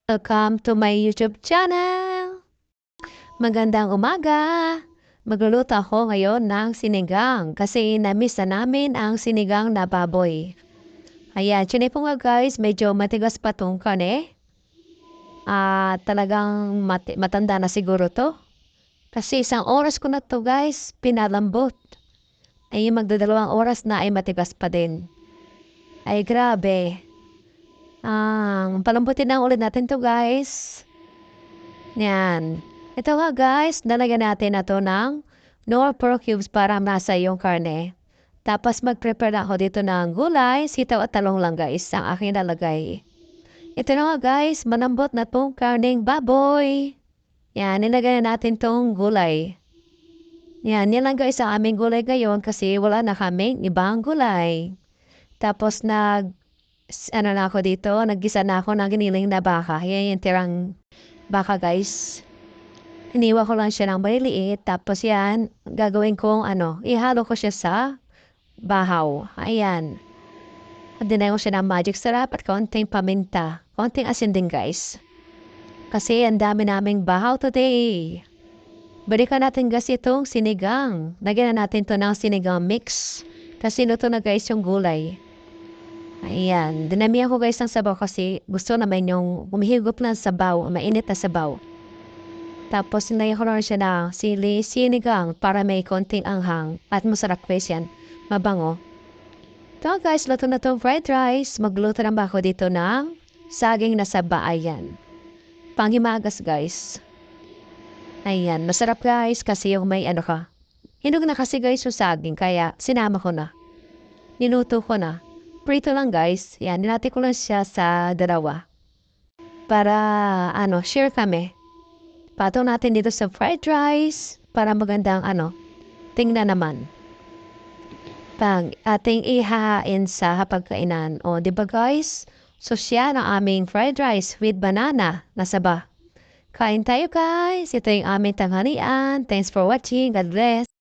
Welcome to my YouTube channel! Magandang umaga! Magluluto ako ngayon ng sinigang kasi na-miss na namin ang sinigang na baboy. Ayan, tsinay po nga guys, medyo matigas pa tong karne. Talagang matanda na siguro to. Kasi 1 oras ko na to guys, pinalambot. Ay magdadalawang oras na ay matigas pa din. Ay grabe. Palambutin na ulit natin to guys. Yan. Ito nga guys, nalagyan natin na to ng Knorr pork cubes para nasa yung karne. Tapos mag-prepare na ako dito ng gulay, sitaw at talong lang guys ang aking nalagay. Ito na nga guys, malambot na tong karneng baboy. Yan, nilagay na natin tong gulay. Yan lang guys ang aming gulay ngayon kasi wala na kaming ibang gulay. Tapos na ako dito, naggisa na ako ng giniling na baka. Yan yung tirang baka guys. Iniwa ko lang siya ng maliliit. Tapos yan, gagawin kong ihalo ko siya sa bahaw. Ayan. Dinay ko siya ng magic sarap at konting paminta. Konting asin din guys. Kasi ang dami naming bahaw today. Balikan natin guys itong sinigang. Lagyan na natin to ng sinigang mix. Kasi luto na guys yung gulay. Ayan, dinamihan ko guys ng sabaw kasi gusto naman yung humihigop lang sabaw, mainit na sabaw. Tapos sinaya ko lang siya na sinigang para may konting anghang at masarap guys yan, mabango. Ito guys, luto na itong fried rice. Magluto na ba ako dito ng saging na saba, ayan. Panghimagas guys. Ayan, masarap guys kasi yung may hinog na kasi guys yung saging kaya sinama ko na. Niluto ko na. Prito lang guys. Yan, nilati ko lang siya sa dalawa. Para, share kami. Patong natin dito sa fried rice. Para magandang, tingnan naman. Pang ating ihahain sa hapagkainan. O, diba guys? So, siya ang aming fried rice with banana na saba. Kain tayo guys. Ito yung aming tanghalian. Thanks for watching. God bless.